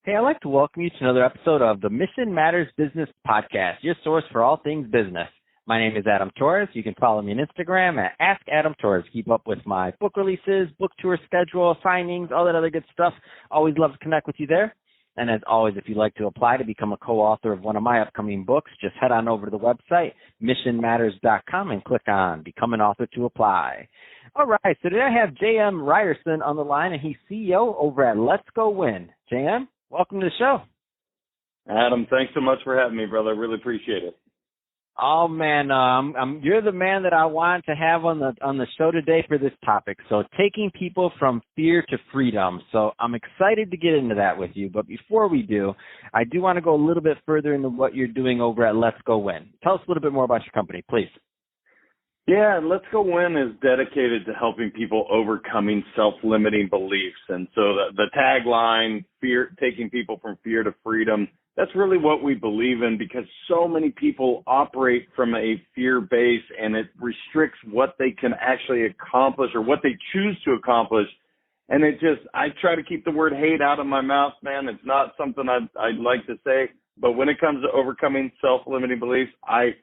Hey, I'd like to welcome you to another episode of the Mission Matters Business Podcast, your source for all things business. My name is Adam Torres. You can follow me on Instagram at AskAdamTorres. Keep up with my book releases, book tour schedule, signings, all that other good stuff. Always love to connect with you there. And as always, if you'd like to apply to become a co-author of one of my upcoming books, just head on over to the website, missionmatters.com, and click on Become an Author to apply. All right, so today I have J.M. Ryerson on the line, and he's CEO over at Let's Go Win. J.M., welcome to the show. Adam, thanks so much for having me, brother. I really appreciate it. Oh man, you're the man that I want to have on the show today for this topic. So taking people from fear to freedom. So I'm excited to get into that with you. But before we do, I do want to go a little bit further into what you're doing over at Let's Go Win. Tell us a little bit more about your company, please. Yeah, Let's Go Win is dedicated to helping people overcoming self-limiting beliefs. And so the tagline, fear, taking people from fear to freedom, that's really what we believe in, because so many people operate from a fear base, and it restricts what they can actually accomplish or what they choose to accomplish. And I try to keep the word hate out of my mouth, man. It's not something I'd like to say, but when it comes to overcoming self-limiting beliefs, I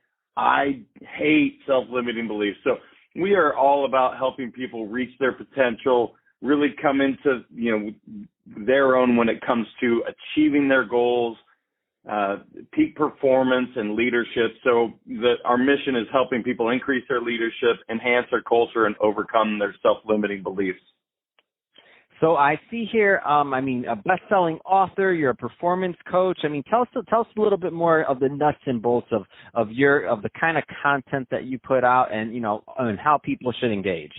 hate self-limiting beliefs. So we are all about helping people reach their potential, really come into, their own when it comes to achieving their goals, peak performance and leadership. So our mission is helping people increase their leadership, enhance their culture, and overcome their self-limiting beliefs. So I see here, a best-selling author, you're a performance coach. Tell us a little bit more of the nuts and bolts of the kind of content that you put out, and how people should engage.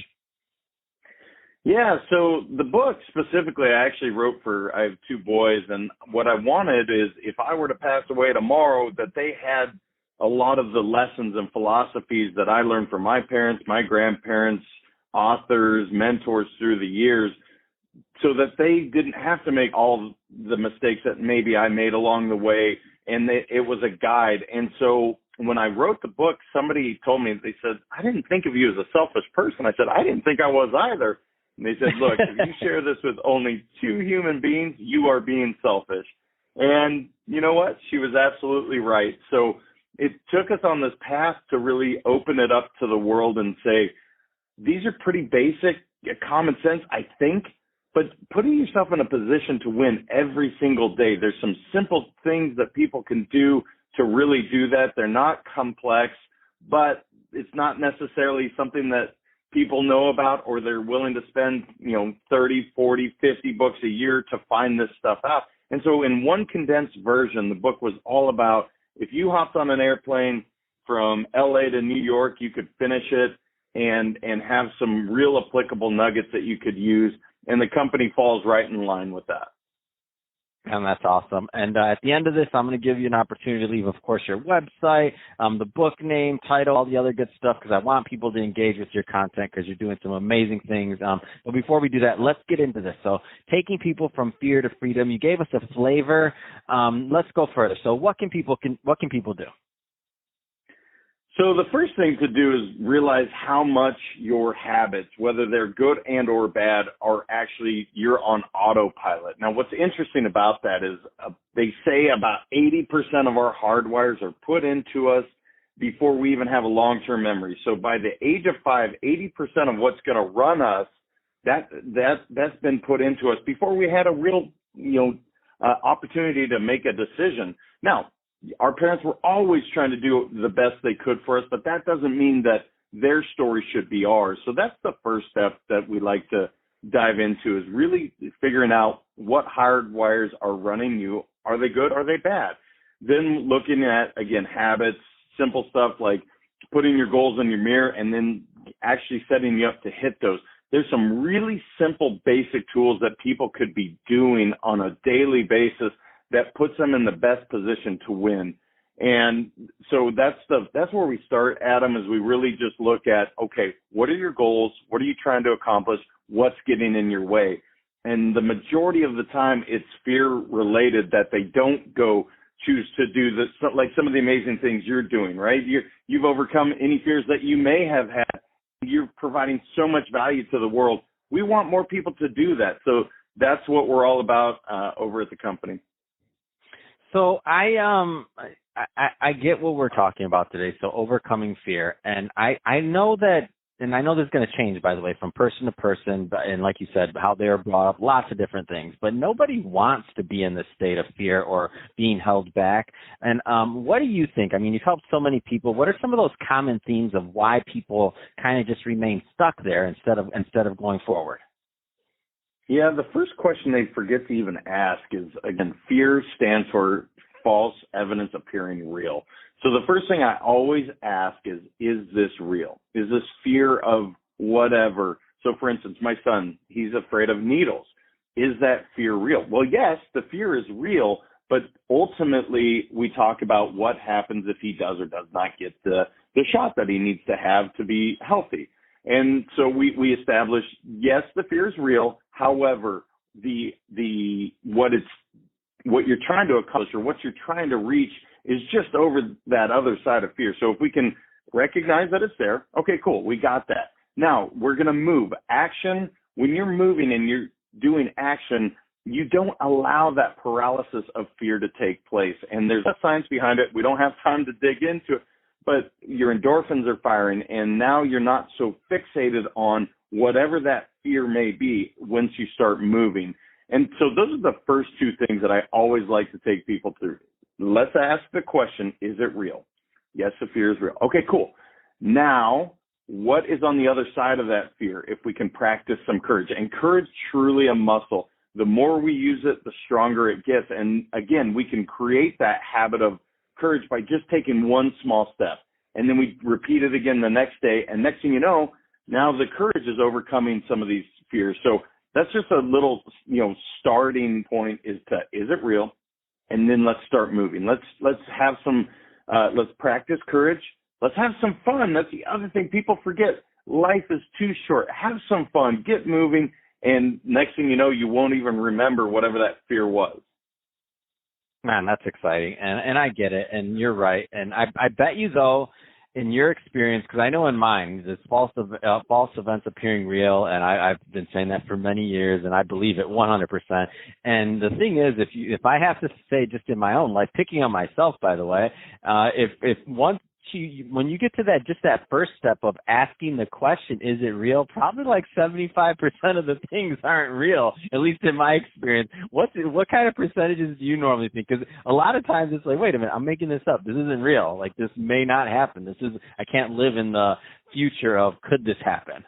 Yeah, so the book specifically, I actually wrote I have two boys, and what I wanted is if I were to pass away tomorrow, that they had a lot of the lessons and philosophies that I learned from my parents, my grandparents, authors, mentors through the years, so that they didn't have to make all the mistakes that maybe I made along the way, and it was a guide. And so when I wrote the book, somebody told me, they said, "I didn't think of you as a selfish person." I said, "I didn't think I was either." And they said, "Look, if you share this with only two human beings, you are being selfish." And you know what? She was absolutely right. So it took us on this path to really open it up to the world and say, these are pretty basic, common sense, I think, but putting yourself in a position to win every single day. There's some simple things that people can do to really do that. They're not complex, but it's not necessarily something that people know about, or they're willing to spend, 30, 40, 50 books a year to find this stuff out. And so in one condensed version, the book was all about, if you hopped on an airplane from LA to New York, you could finish it and have some real applicable nuggets that you could use. And the company falls right in line with that. And that's awesome. And at the end of this, I'm going to give you an opportunity to leave, of course, your website, the book name, title, all the other good stuff, because I want people to engage with your content because you're doing some amazing things. But before we do that, let's get into this. So taking people from fear to freedom, you gave us a flavor. Let's go further. So what can people do? So the first thing to do is realize how much your habits, whether they're good and or bad, are actually you're on autopilot. Now, what's interesting about that is they say about 80% of our hardwires are put into us before we even have a long-term memory. So by the age of 5, 80% of what's going to run us, that's been put into us before we had a real opportunity to make a decision. Now, our parents were always trying to do the best they could for us, but that doesn't mean that their story should be ours. So that's the first step that we like to dive into, is really figuring out what hardwires are running you. Are they good? Are they bad? Then looking at, again, habits, simple stuff like putting your goals in your mirror and then actually setting you up to hit those. There's some really simple, basic tools that people could be doing on a daily basis that puts them in the best position to win. And so that's where we start, Adam, is we really just look at, okay, what are your goals? What are you trying to accomplish? What's getting in your way? And the majority of the time, it's fear related, that they don't go choose to do this, like some of the amazing things you're doing, right? You've overcome any fears that you may have had. You're providing so much value to the world. We want more people to do that. So that's what we're all about over at the company. So I get what we're talking about today. So overcoming fear, and I know that, and I know this is going to change, by the way, from person to person. And like you said, how they're brought up, lots of different things. But nobody wants to be in this state of fear or being held back. And what do you think? I mean, you've helped so many people. What are some of those common themes of why people kind of just remain stuck there instead of going forward? Yeah, the first question they forget to even ask is, again, fear stands for false evidence appearing real. So the first thing I always ask is this real? Is this fear of whatever? So for instance, my son, he's afraid of needles. Is that fear real? Well, yes, the fear is real, but ultimately we talk about what happens if he does or does not get the shot that he needs to have to be healthy. And so we establish, yes, the fear is real. However, what you're trying to accomplish or what you're trying to reach is just over that other side of fear. So if we can recognize that it's there, okay, cool, we got that. Now we're going to move. Action, when you're moving and you're doing action, you don't allow that paralysis of fear to take place. And there's a science behind it. We don't have time to dig into it, but your endorphins are firing, and now you're not so fixated on whatever that fear may be once you start moving. And so those are the first two things that I always like to take people through. Let's ask the question, is it real? Yes, the fear is real. Okay, cool. Now, what is on the other side of that fear if we can practice some courage? And courage, truly a muscle. The more we use it, the stronger it gets. And again, we can create that habit of courage by just taking one small step. And then we repeat it again the next day. And next thing you know, now the courage is overcoming some of these fears. So that's just a little, starting point is it real? And then let's start moving. Let's have some, let's practice courage. Let's have some fun. That's the other thing people forget. Life is too short. Have some fun. Get moving. And next thing you know, you won't even remember whatever that fear was. Man, that's exciting. And I get it. And you're right. And I bet you, though, in your experience, because I know in mine, this false events appearing real, and I've been saying that for many years, and I believe it 100%. And the thing is, if I have to say just in my own life, picking on myself, by the way, if once when you get to that first step of asking the question, is it real? Probably like 75% of the things aren't real, at least in my experience. What kind of percentages do you normally think? Because a lot of times it's like, wait a minute, I'm making this up. This isn't real. Like, this may not happen. I can't live in the future of, could this happen?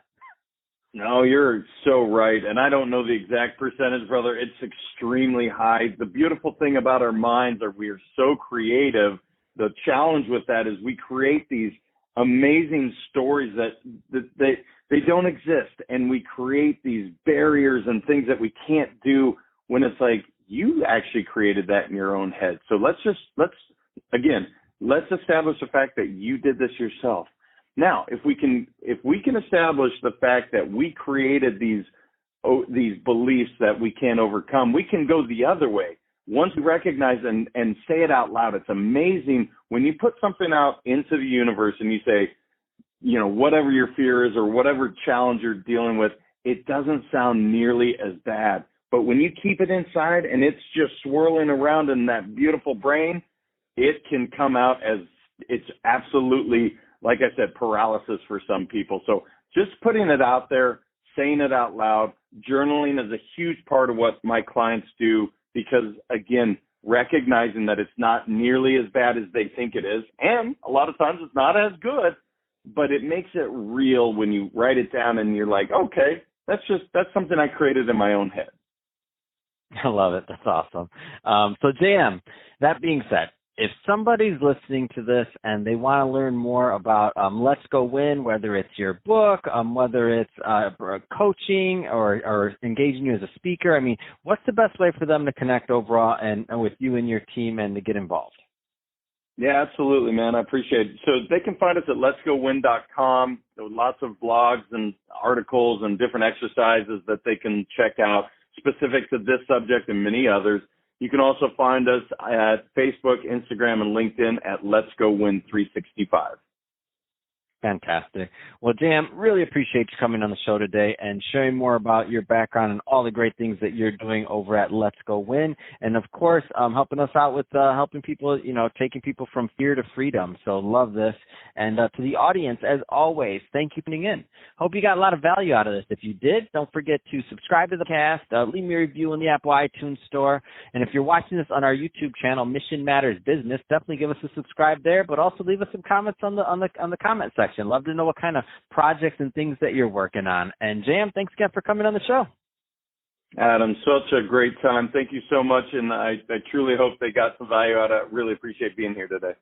No, you're so right. And I don't know the exact percentage, brother. It's extremely high. The beautiful thing about our minds are we are so creative. The challenge with that is we create these amazing stories that they don't exist, and we create these barriers and things that we can't do when it's like you actually created that in your own head. So let's establish the fact that you did this yourself. Now, if we can establish the fact that we created these beliefs that we can't overcome, we can go the other way. Once we recognize and say it out loud, it's amazing when you put something out into the universe and you say, whatever your fear is or whatever challenge you're dealing with, it doesn't sound nearly as bad. But when you keep it inside and it's just swirling around in that beautiful brain, it can come out as it's absolutely, like I said, paralysis for some people. So just putting it out there, saying it out loud, journaling is a huge part of what my clients do. Because, again, recognizing that it's not nearly as bad as they think it is, and a lot of times it's not as good, but it makes it real when you write it down and you're like, okay, that's something I created in my own head. I love it. That's awesome. So, JM, that being said, if somebody's listening to this and they want to learn more about Let's Go Win, whether it's your book, whether it's coaching or engaging you as a speaker, I mean, what's the best way for them to connect overall and with you and your team and to get involved? Yeah, absolutely, man. I appreciate it. So they can find us at letsgowin.com. There are lots of blogs and articles and different exercises that they can check out specific to this subject and many others. You can also find us at Facebook, Instagram, and LinkedIn at Let's Go Win 365. Fantastic. Well, Jam, really appreciate you coming on the show today and sharing more about your background and all the great things that you're doing over at Let's Go Win. And of course, helping us out with helping people, taking people from fear to freedom. So love this. And to the audience, as always, thank you for tuning in. Hope you got a lot of value out of this. If you did, don't forget to subscribe to the cast, leave me a review in the Apple iTunes store. And if you're watching this on our YouTube channel, Mission Matters Business, definitely give us a subscribe there, but also leave us some comments on the comment section. Love to know what kind of projects and things that you're working on. And Jam, thanks again for coming on the show. Adam, such a great time. Thank you so much, and I truly hope they got some value out of it. Really appreciate being here today.